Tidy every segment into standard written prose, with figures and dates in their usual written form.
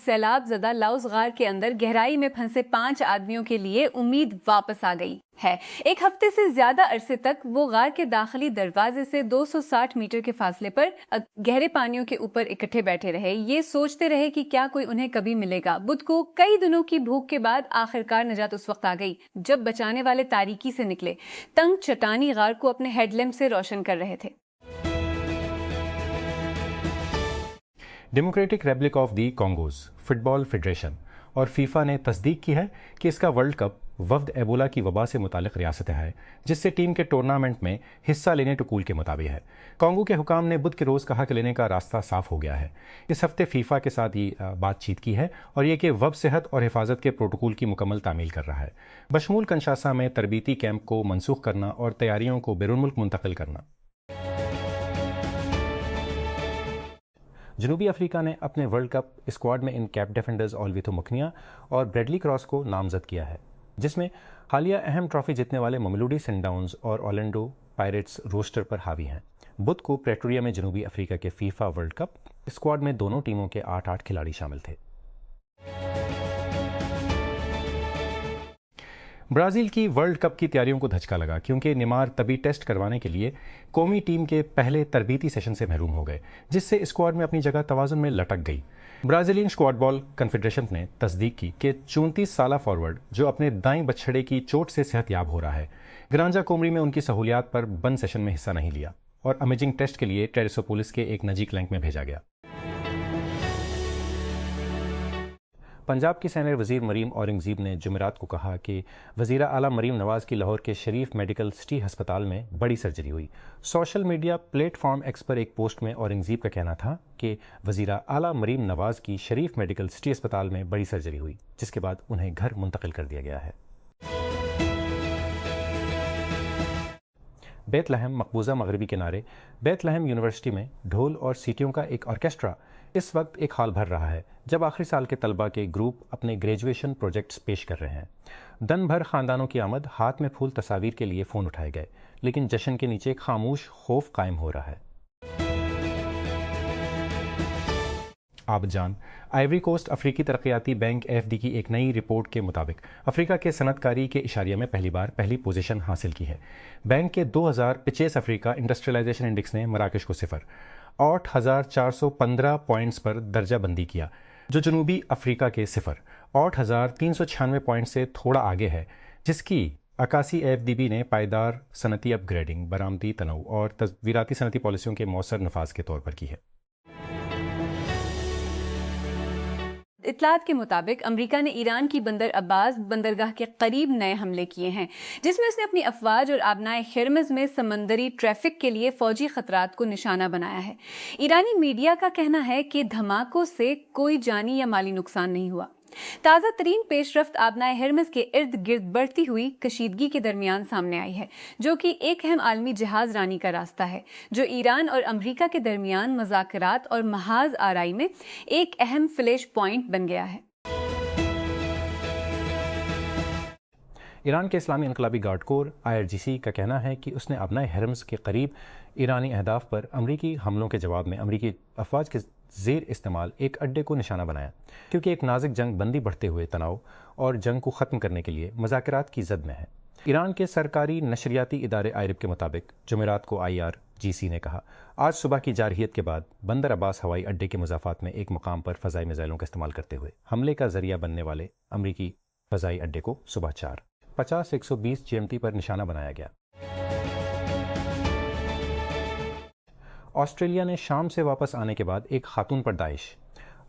سیلاب زدہ لاؤس غار کے اندر گہرائی میں پھنسے 5 آدمیوں کے لیے امید واپس آ گئی ہے۔ ایک ہفتے سے زیادہ عرصے تک وہ غار کے داخلی دروازے سے 260 میٹر کے فاصلے پر گہرے پانیوں کے اوپر اکٹھے بیٹھے رہے، یہ سوچتے رہے کہ کیا کوئی انہیں کبھی ملے گا۔ بدھ کو کئی دنوں کی بھوک کے بعد آخرکار نجات اس وقت آ گئی جب بچانے والے تاریکی سے نکلے، تنگ چٹانی غار کو اپنے ہیڈ لیمپ سے روشن کر رہے تھے۔ Democratic Republic of the Congo's football federation اور فیفا نے تصدیق کی ہے کہ اس کا ورلڈ کپ وفد ایبولا کی وبا سے متعلق ریاست ہے، جس سے ٹیم کے ٹورنامنٹ میں حصہ لینے ٹکول کے مطابق ہے۔ کانگو کے حکام نے بدھ کے روز کہا کہ لینے کا راستہ صاف ہو گیا ہے۔ اس ہفتے فیفا کے ساتھ یہ بات چیت کی ہے اور یہ کہ وب صحت اور حفاظت کے پروٹوکول کی مکمل تعمیل کر رہا ہے، بشمول کنشاسا میں تربیتی کیمپ کو منسوخ کرنا اور تیاریوں کو بیرون ملک منتقل کرنا۔ جنوبی افریقہ نے اپنے ورلڈ کپ اسکواڈ میں ان کیپ ڈیفینڈرز اولویتو مکنیا اور بریڈلی کراس کو نامزد کیا ہے، جس میں حالیہ اہم ٹرافی جیتنے والے ممیلوڈی سن ڈاؤنز اور اورلینڈو پائریٹس روسٹر پر حاوی ہیں۔ بدھ کو پریٹوریا میں جنوبی افریقہ کے فیفا ورلڈ کپ اسکواڈ میں دونوں ٹیموں کے 8 کھلاڑی شامل تھے۔ برازیل کی ورلڈ کپ کی تیاریوں کو دھچکا لگا کیونکہ نیمار طبی ٹیسٹ کروانے کے لیے قومی ٹیم کے پہلے تربیتی سیشن سے محروم ہو گئے، جس سے اسکواڈ میں اپنی جگہ توازن میں لٹک گئی۔ برازیلین اسکواڈ بال کنفیڈریشن نے تصدیق کی کہ 34 سالہ فارورڈ جو اپنے دائیں بچھڑے کی چوٹ سے صحت یاب ہو رہا ہے، گرانجا کومری میں ان کی سہولیات پر بند سیشن میں حصہ نہیں لیا اور امیجنگ ٹیسٹ کے لیے ٹیریسوپولس کے ایک نجی کلینک میں بھیجا گیا۔ پنجاب کی سینئر وزیر مریم اورنگزیب نے جمعرات کو کہا کہ وزیر اعلیٰ مریم نواز کی لاہور کے شریف میڈیکل سٹی ہسپتال میں بڑی سرجری ہوئی۔ Social media platform X پر ایک پوسٹ میں اورنگزیب کا کہنا تھا کہ وزیر اعلیٰ مریم نواز کی شریف میڈیکل سٹی ہسپتال میں بڑی سرجری ہوئی، جس کے بعد انہیں گھر منتقل کر دیا گیا ہے۔ بیت لحم مقبوضہ مغربی کنارے بیت لحم یونیورسٹی میں ڈھول اور سیٹیوں کا ایک آرکیسٹرا اس وقت ایک حال بھر رہا ہے جب آخری سال کے طلبہ کے گروپ اپنے گریجویشن پروجیکٹس پیش کر رہے ہیں۔ دن بھر خاندانوں کی آمد، ہاتھ میں پھول، تصاویر کے لیے فون اٹھائے گئے، لیکن جشن کے نیچے ایک خاموش خوف قائم ہو رہا ہے۔ آپ جان آئیوری کوسٹ افریقی ترقیاتی بینک AFD کی ایک نئی رپورٹ کے مطابق افریقہ کے صنعت کاری کے اشاریہ میں پہلی بار پہلی پوزیشن حاصل کی ہے۔ بینک کے 2025 افریقہ انڈسٹریلائزیشن انڈیکس نے مراکش کو 8,415 پوائنٹس پر درجہ بندی کیا، جو جنوبی افریقہ کے 8,396 پوائنٹ سے تھوڑا آگے ہے، جس کی عکاسی AFDB نے پائیدار صنعتی اپ گریڈنگ، برآمدی تنوع اور تصویراتی صنعتی پالیسیوں کے مؤثر نفاذ کے طور پر کی ہے۔ اطلاعات کے مطابق امریکہ نے ایران کی بندر عباس بندرگاہ کے قریب نئے حملے کیے ہیں، جس میں اس نے اپنی افواج اور آبنائے خرمز میں سمندری ٹریفک کے لیے فوجی خطرات کو نشانہ بنایا ہے۔ ایرانی میڈیا کا کہنا ہے کہ دھماکوں سے کوئی جانی یا مالی نقصان نہیں ہوا۔ تازہ ترین پیش رفت آبنائے ہرمز کے ارد گرد بڑھتی ہوئی کشیدگی کے درمیان سامنے آئی ہے، جو کہ ایک اہم عالمی جہاز رانی کا راستہ ہے، جو ایران اور امریکہ کے درمیان مذاکرات اور محاذ آرائی میں ایک اہم فلیش پوائنٹ بن گیا ہے۔ ایران کے اسلامی انقلابی گارڈ کور IRGC کا کہنا ہے کہ اس نے آبنائے ہرمز کے قریب ایرانی اہداف پر امریکی حملوں کے جواب میں امریکی افواج کے زیر استعمال ایک اڈے کو نشانہ بنایا، کیونکہ ایک نازک جنگ بندی بڑھتے ہوئے تناؤ اور جنگ کو ختم کرنے کے لیے مذاکرات کی زد میں ہے۔ ایران کے سرکاری نشریاتی ادارے IRIB کے مطابق جمعرات کو IRGC نے کہا، آج صبح کی جارحیت کے بعد بندر عباس ہوائی اڈے کے مضافات میں ایک مقام پر فضائی میزائلوں کا استعمال کرتے ہوئے حملے کا ذریعہ بننے والے امریکی فضائی اڈے کو صبح 4:50 GMT پر نشانہ بنایا گیا۔ آسٹریلیا نے شام سے واپس آنے کے بعد ایک خاتون پر داعش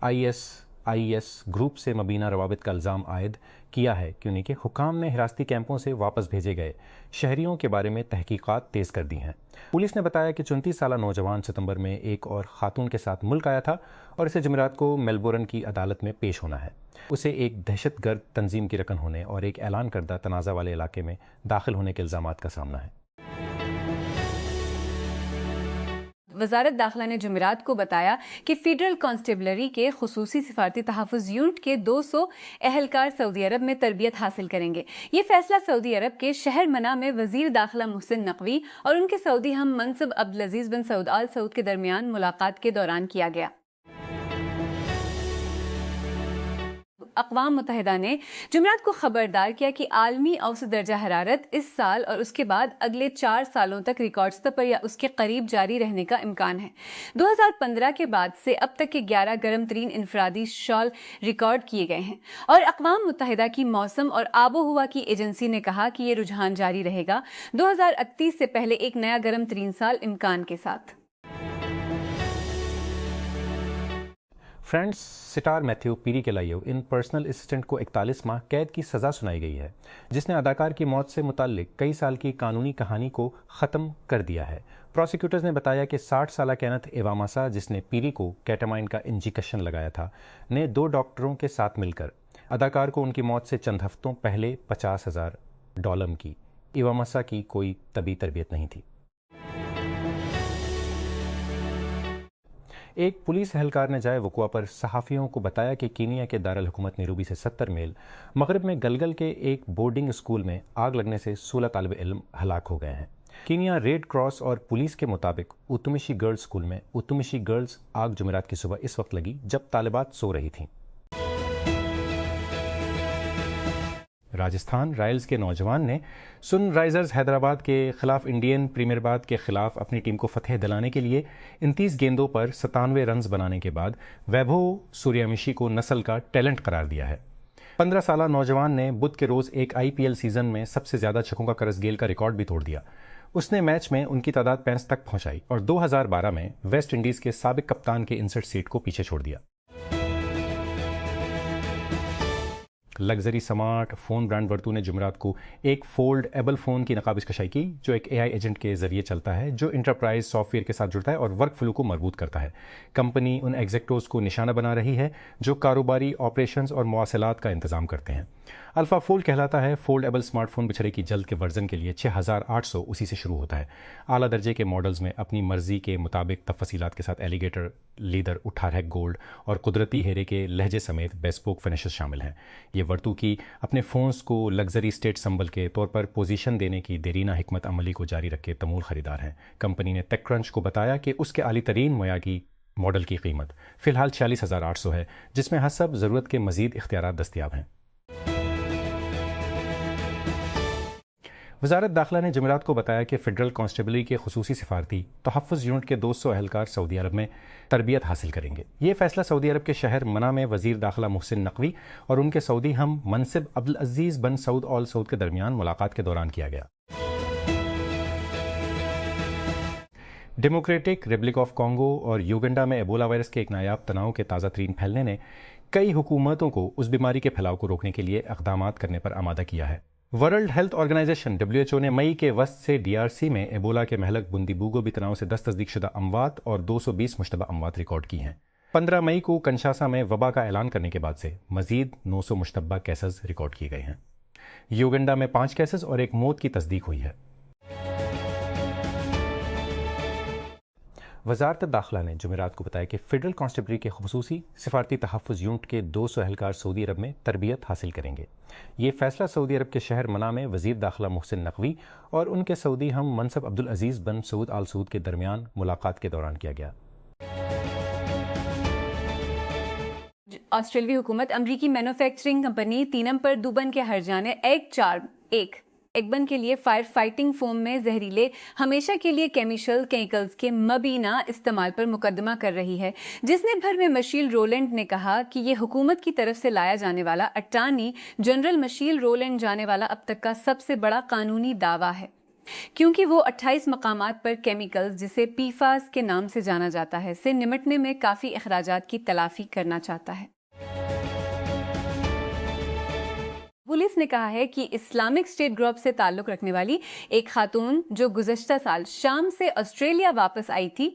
ISIS گروپ سے مبینہ روابط کا الزام عائد کیا ہے، کیونکہ حکام نے حراستی کیمپوں سے واپس بھیجے گئے شہریوں کے بارے میں تحقیقات تیز کر دی ہیں۔ پولیس نے بتایا کہ 34 سالہ نوجوان ستمبر میں ایک اور خاتون کے ساتھ ملک آیا تھا اور اسے جمعرات کو میلبورن کی عدالت میں پیش ہونا ہے۔ اسے ایک دہشت گرد تنظیم کی رکن ہونے اور ایک اعلان کردہ تنازع والے علاقے میں داخل ہونے کے الزامات کا سامنا ہے۔ وزارت داخلہ نے جمعرات کو بتایا کہ فیڈرل کانسٹیبلری کے خصوصی سفارتی تحفظ یونٹ کے 200 اہلکار سعودی عرب میں تربیت حاصل کریں گے۔ یہ فیصلہ سعودی عرب کے شہر منع میں وزیر داخلہ محسن نقوی اور ان کے سعودی ہم منصب عبدالعزیز بن سعود آل سعود کے درمیان ملاقات کے دوران کیا گیا۔ اقوام متحدہ نے جمعرات کو خبردار کیا کہ عالمی اوسط درجہ حرارت اس سال اور اس کے بعد اگلے 4 سالوں تک ریکارڈ سطح پر یا اس کے قریب جاری رہنے کا امکان ہے۔ 2015 کے بعد سے اب تک کے 11 گرم ترین انفرادی شال ریکارڈ کیے گئے ہیں، اور اقوام متحدہ کی موسم اور آب و ہوا کی ایجنسی نے کہا کہ یہ رجحان جاری رہے گا 2031 سے پہلے ایک نیا گرم ترین سال امکان کے ساتھ۔ فرینڈز سٹار میتھیو پیری کے لائیو ان پرسنل اسسٹنٹ کو 41 ماہ قید کی سزا سنائی گئی ہے، جس نے اداکار کی موت سے متعلق کئی سال کی قانونی کہانی کو ختم کر دیا ہے۔ پروسیکیوٹرز نے بتایا کہ 60 سالہ کینتھ ایواماسا، جس نے پیری کو کیٹامائن کا انجیکشن لگایا تھا، نے 2 ڈاکٹروں کے ساتھ مل کر اداکار کو ان کی موت سے چند ہفتوں پہلے $50,000 کی۔ ایواماسا کی کوئی طبی تربیت نہیں تھی۔ ایک پولیس اہلکار نے جائے وقوع پر صحافیوں کو بتایا کہ کینیا کے دارالحکومت نیروبی سے 70 میل مغرب میں گلگل کے ایک بورڈنگ اسکول میں آگ لگنے سے 16 طالب علم ہلاک ہو گئے ہیں۔ کینیا ریڈ کراس اور پولیس کے مطابق اوتومیشی گرلز اسکول میں اوتومیشی گرلز آگ جمعرات کی صبح اس وقت لگی جب طالبات سو رہی تھیں۔ راجستھان رائلز کے نوجوان نے سن رائزرز حیدرآباد کے خلاف انڈین پریمیئر باد کے خلاف اپنی ٹیم کو فتح دلانے کے لیے 29 گیندوں پر 97 رنز بنانے کے بعد ویبھو سوریامشی کو نسل کا ٹیلنٹ قرار دیا ہے۔ 15 سالہ نوجوان نے بدھ کے روز ایک IPL سیزن میں سب سے زیادہ چھکوں کا کرس گیل کا ریکارڈ بھی توڑ دیا۔ اس نے میچ میں ان کی تعداد 65 تک پہنچائی اور 2012 میں ویسٹ انڈیز کے سابق کپتان کے انسرٹ سیٹ کو پیچھے چھوڑ دیا۔ لگژری سمارٹ فون برانڈ ورتو نے جمعرات کو ایک فولڈ ایبل فون کی نقابش کشائی کی جو ایک AI ایجنٹ کے ذریعے چلتا ہے، جو انٹرپرائز سافٹ ویئر کے ساتھ جڑتا ہے اور ورک فلو کو مربوط کرتا ہے۔ کمپنی ان ایگزیکٹوز کو نشانہ بنا رہی ہے جو کاروباری آپریشنز اور مواصلات کا انتظام کرتے ہیں۔ الفا فولڈ کہلاتا ہے۔ فولڈ ایبل اسمارٹ فون بچھڑے کی جلد کے ورژن کے لیے 6800 اسی سے شروع ہوتا ہے۔ اعلیٰ درجے کے ماڈلز میں اپنی مرضی کے مطابق تفصیلات کے ساتھ ایلیگیٹر لیدر، 18 گولڈ اور قدرتی ہیرے کے لہجے سمیت بیسپوک فنشز شامل ہیں۔ یہ ورتو کی اپنے فونز کو لگژری اسٹیٹ سمبل کے طور پر پوزیشن دینے کی دیرینہ حکمت عملی کو جاری رکھے تمول خریدار ہیں۔ کمپنی نے ٹیک کرنچ کو بتایا کہ اس کے اعلی ترین معیاری ماڈل کی قیمت فی الحال 46,800 ہے، جس میں حسب ضرورت کے مزید اختیارات دستیاب ہیں۔ وزارت داخلہ نے جمعرات کو بتایا کہ فیڈرل کانسٹیبلری کے خصوصی سفارتی تحفظ یونٹ کے 200 اہلکار سعودی عرب میں تربیت حاصل کریں گے۔ یہ فیصلہ سعودی عرب کے شہر منع میں وزیر داخلہ محسن نقوی اور ان کے سعودی ہم منصب عبدالعزیز بن سعود آل سعود کے درمیان ملاقات کے دوران کیا گیا۔ ڈیموکریٹک ریپبلک آف کانگو اور یوگنڈا میں ایبولا وائرس کے ایک نایاب تناؤ کے تازہ ترین پھیلنے نے کئی حکومتوں کو اس بیماری کے پھیلاؤ کو روکنے کے لیے اقدامات کرنے پر آمادہ کیا ہے۔ ورلڈ ہیلتھ آرگنائزیشن WHO نے مئی کے وسط سے DRC میں ایبولا کے مہلک بندی بوگو تناؤ سے 10 تصدیق شدہ اموات اور 220 مشتبہ اموات ریکارڈ کی ہیں۔ 15 مئی کو کنشاسا میں وبا کا اعلان کرنے کے بعد سے مزید 900 مشتبہ کیسز ریکارڈ کیے گئے ہیں۔ یوگنڈا میں 5 کیسز اور ایک موت کی تصدیق ہوئی ہے۔ وزارت داخلہ نے جمعرات کو بتایا کہ فیڈرل کانسٹیبلری کے خصوصی سفارتی تحفظ یونٹ کے 200 اہلکار سعودی عرب میں تربیت حاصل کریں گے۔ یہ فیصلہ سعودی عرب کے شہر منع میں وزیر داخلہ محسن نقوی اور ان کے سعودی ہم منصب عبدالعزیز بن سعود آل سعود کے درمیان ملاقات کے دوران کیا گیا۔ آسٹریلوی حکومت امریکی مینوفیکچرنگ کمپنی تینم پر دوبن کے ہرجانے ایگبن کے لیے فائر فائٹنگ فوم میں زہریلے ہمیشہ کے لیے کیمیکلز کے مبینہ استعمال پر مقدمہ کر رہی ہے، جس نے بھر میں مشیل رولینڈ نے کہا کہ یہ حکومت کی طرف سے لایا جانے والا اٹارنی جنرل مشیل رولینڈ جانے والا اب تک کا سب سے بڑا قانونی دعویٰ ہے، کیونکہ وہ 28 مقامات پر کیمیکلز، جسے PFAS کے نام سے جانا جاتا ہے، سے نمٹنے میں کافی اخراجات کی تلافی کرنا چاہتا ہے۔ پولیس نے کہا ہے کہ اسلامک اسٹیٹ گروپ سے تعلق رکھنے والی ایک خاتون جو گزشتہ سال شام سے آسٹریلیا واپس آئی تھی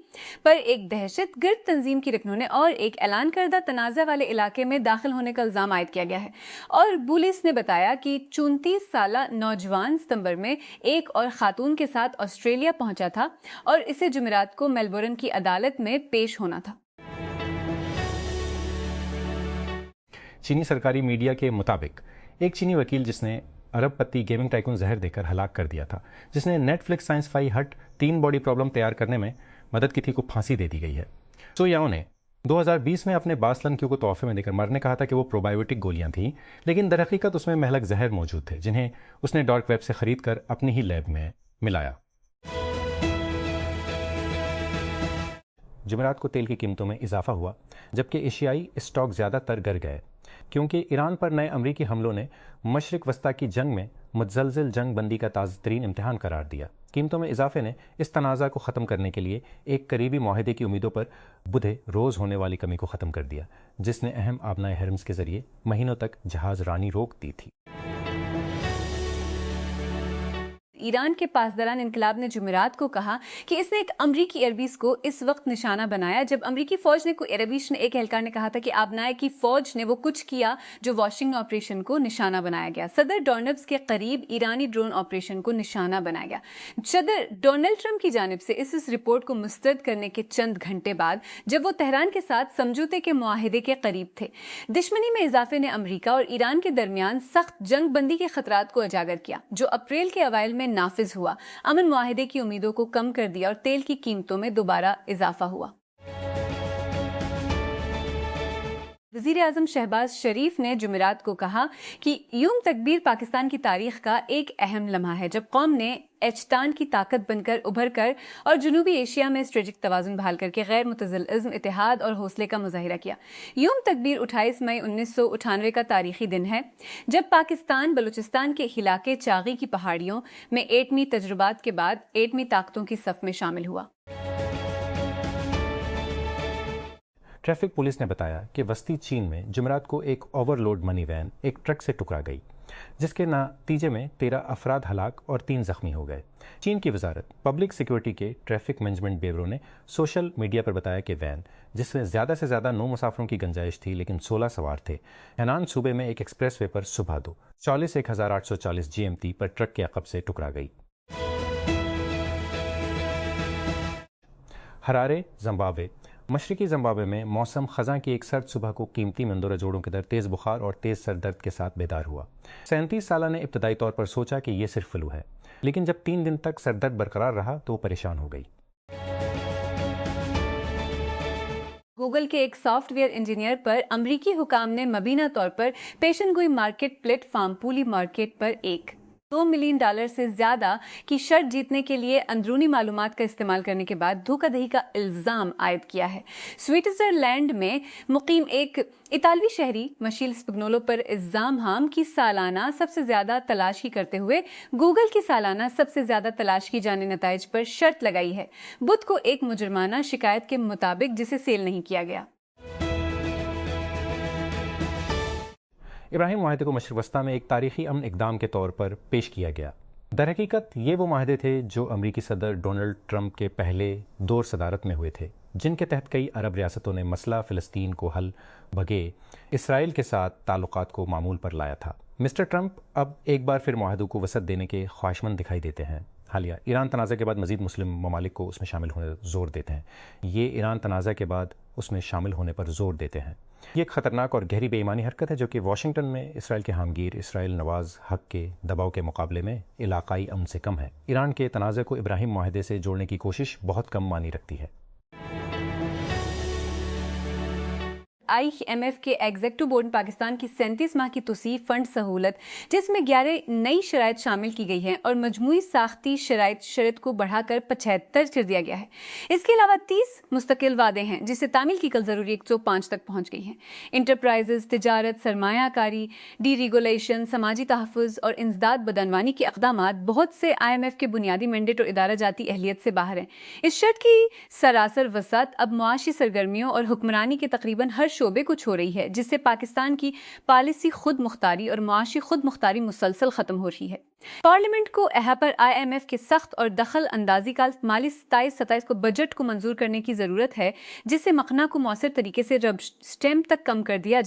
پر ایک دہشت گرد تنظیم کی رکنوں نے اور ایک اعلان کردہ تنازع والے علاقے میں داخل ہونے کا الزام عائد کیا گیا ہے، اور پولیس نے بتایا کہ 34 سالہ نوجوان ستمبر میں ایک اور خاتون کے ساتھ آسٹریلیا پہنچا تھا اور اسے جمعرات کو میلبورن کی عدالت میں پیش ہونا تھا۔ چینی سرکاری میڈیا کے مطابق ایک چینی وکیل جس نے عرب پتی گیمنگ ٹائکون زہر دے کر ہلاک کر دیا تھا، جس نے نیٹ فلکس سائنس فائی ہٹ 3 باڈی پرابلم تیار کرنے میں مدد کی تھی، کو پھانسی دے دی گئی ہے۔ سو یاؤ نے 2020 میں اپنے 22 لڑکیوں کو تحفے میں دے کر مرنے کہا تھا کہ وہ پروبایوٹک گولیاں تھیں، لیکن در حقیقت اس میں مہلک زہر موجود تھے جنہیں اس نے ڈارک ویب سے خرید کر اپنی ہی لیب میں ملایا۔ جمعرات کو تیل کی قیمتوں میں اضافہ ہوا جبکہ ایشیائی اسٹاک زیادہ تر گر گئے کیونکہ ایران پر نئے امریکی حملوں نے مشرق وسطیٰ کی جنگ میں متزلزل جنگ بندی کا تازہ ترین امتحان قرار دیا۔ قیمتوں میں اضافے نے اس تنازع کو ختم کرنے کے لیے ایک قریبی معاہدے کی امیدوں پر بدھے روز ہونے والی کمی کو ختم کر دیا، جس نے اہم آبنائے حرمز کے ذریعے مہینوں تک جہاز رانی روک دی تھی۔ ایران کے پاسداران انقلاب نے جمعرات کو کہا کہ اس نے ایک امریکی ایئر بیس کو اس وقت نشانہ بنایا جب امریکی فوج نے کوئی ایئر ایک اہلکار نے کہا تھا کہ آبنائے کی فوج نے وہ کچھ کیا جو واشنگٹن آپریشن کو نشانہ بنایا گیا۔ صدر ڈونلڈ کے قریب ایرانی ڈرون آپریشن کو نشانہ بنایا گیا۔ صدر ڈونلڈ ٹرمپ کی جانب سے اس رپورٹ کو مسترد کرنے کے چند گھنٹے بعد جب وہ تہران کے ساتھ سمجھوتے کے معاہدے کے قریب تھے، دشمنی میں اضافے نے امریکہ اور ایران کے درمیان سخت جنگ بندی کے خطرات کو اجاگر کیا جو اپریل کے اوائل میں نافذ ہوا، امن معاہدے کی امیدوں کو کم کر دیا اور تیل کی قیمتوں میں دوبارہ اضافہ ہوا۔ وزیر اعظم شہباز شریف نے جمعرات کو کہا کہ یوم تکبیر پاکستان کی تاریخ کا ایک اہم لمحہ ہے جب قوم نے ایچتان کی طاقت بن کر ابھر کر اور جنوبی ایشیا میں اسٹریٹجک توازن بحال کر کے غیر متزل عزم، اتحاد اور حوصلے کا مظاہرہ کیا۔ یوم تکبیر 28 مئی 1998 کا تاریخی دن ہے جب پاکستان بلوچستان کے علاقے چاغی کی پہاڑیوں میں ایٹمی تجربات کے بعد ایٹمی طاقتوں کی صف میں شامل ہوا۔ ٹریفک پولیس نے بتایا کہ وسطی چین میں جمعرات کو ایک اوور لوڈ منی وین ایک ٹرک سے ٹکرا گئی جس کے نتیجے میں 13 افراد ہلاک اور 3 زخمی ہو گئے۔ چین کی وزارت پبلک سیکیورٹی کے ٹریفک مینجمنٹ بیورو نے سوشل میڈیا پر بتایا کہ وین جس میں زیادہ سے زیادہ 9 مسافروں کی گنجائش تھی لیکن 16 سوار تھے، ہینان صوبے میں ایک ایکسپریس وے پر صبح 2:40 GMT پر ٹرک کے عقب سے ٹکرا گئی۔ Harare, Zimbabwe. مشرقی زمبابوے میں موسم خزاں کی ایک سرد صبح کو قیمتی مندرجہ جوڑوں کے در تیز بخار اور تیز سر درد کے ساتھ بیدار ہوا۔ 37 سالہ نے ابتدائی طور پر سوچا کہ یہ صرف فلو ہے، لیکن جب 3 دن تک سر درد برقرار رہا تو وہ پریشان ہو گئی۔ گوگل کے ایک سافٹ ویئر انجینئر پر امریکی حکام نے مبینہ طور پر پیشن گوئی مارکیٹ پلیٹ فارم پولی مارکیٹ پر $2 ملین سے زیادہ کی شرط جیتنے کے لیے اندرونی معلومات کا استعمال کرنے کے بعد دھوکہ دہی کا الزام عائد کیا ہے۔ سوئٹزرلینڈ میں مقیم ایک اطالوی شہری مشیل سپگنولو پر الزام کی سالانہ سب سے زیادہ تلاش کی کرتے ہوئے گوگل کی سالانہ سب سے زیادہ تلاش کی جانے نتائج پر شرط لگائی ہے، بدھ کو ایک مجرمانہ شکایت کے مطابق جسے سیل نہیں کیا گیا۔ ابراہیم معاہدے کو مشرق وسطیٰ میں ایک تاریخی امن اقدام کے طور پر پیش کیا گیا۔ در حقیقت یہ وہ معاہدے تھے جو امریکی صدر ڈونلڈ ٹرمپ کے پہلے دور صدارت میں ہوئے تھے، جن کے تحت کئی عرب ریاستوں نے مسئلہ فلسطین کو حل بغیر اسرائیل کے ساتھ تعلقات کو معمول پر لایا تھا۔ مسٹر ٹرمپ اب ایک بار پھر معاہدوں کو وسعت دینے کے خواہشمند دکھائی دیتے ہیں۔ حالیہ ایران تنازع کے بعد مزید مسلم ممالک کو اس میں شامل ہونے زور دیتے ہیں۔ یہ ایران تنازع کے بعد اس میں شامل ہونے پر زور دیتے ہیں۔ یہ ایک خطرناک اور گہری بے ایمانی حرکت ہے جو کہ واشنگٹن میں اسرائیل کے حامگیر اسرائیل نواز حق کے دباؤ کے مقابلے میں علاقائی امن سے کم ہے۔ ایران کے تنازع کو ابراہیم معاہدے سے جوڑنے کی کوشش بہت کم معنی رکھتی ہے۔ IMF کے ایگزیکٹو بورڈ نے پاکستان کی 37 ماہ کی توسیع فنڈ سہولت جس میں 11 نئی شرائط شامل کی گئی ہیں اور مجموعی ساختی شرط کو بڑھا کر 75 کر دیا گیا ہے۔ اس کے علاوہ 30 مستقل وعدے ہیں جس سے تعمیل کی کل ضروری 105 تک پہنچ گئی ہیں۔ انٹرپرائزز، تجارت، سرمایہ کاری، ڈی ریگولیشن، سماجی تحفظ اور انسداد بدعنوانی کے اقدامات بہت سے IMF کے بنیادی مینڈیٹ اور ادارہ جاتی اہلیت سے باہر ہیں۔ اس شرط کی سراسر وسعت اب معاشی سرگرمیوں اور حکمرانی کے تقریباً ہر شعبے کو چھو رہی ہے، جس سے پاکستان کی پالیسی خود مختاری اور معاشی خود مختاری مسلسل ختم ہو رہی ہے۔ پارلیمنٹ کو احا پر IMF کے سخت اور دخل اندازی کا مالی 27 کو بجٹ کو منظور کرنے کی ضرورت ہے، جس سے مخنا کو مؤثر طریقے سے ربر سٹیمپ تک کم کر دیا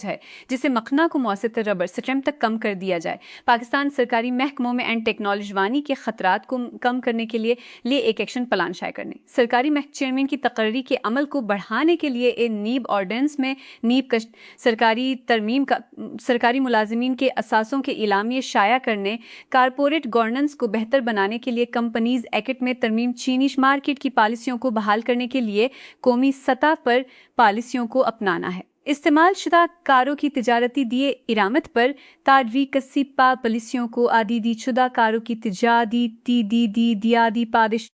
جائے۔ پاکستان سرکاری محکموں میں اینڈ ٹیکنالوجی کے خطرات کو کم کرنے کے لیے ایک ایکشن پلان شائع کرنے، سرکاری محکمہ چیئرمین کی تقرری کے عمل کو بڑھانے کے لیے ایک نیب آرڈیننس میں نیب کا سرکاری ترمیم کا، سرکاری ملازمین کے اثاثوں کے اعلامیے شائع کرنے، کارپوریٹ کارپوریٹ گورننس کو بہتر بنانے کے لیے کمپنیز ایکٹ میں ترمیم، چینی مارکیٹ کی پالیسیوں کو بحال کرنے کے لیے قومی سطح پر پالیسیوں کو اپنانا ہے، استعمال شدہ کاروں کی تجارتی دیے ارامت پر تاروی کسی پالیسیوں کو عادی شدہ کاروں کی تجارتی دیادی پادش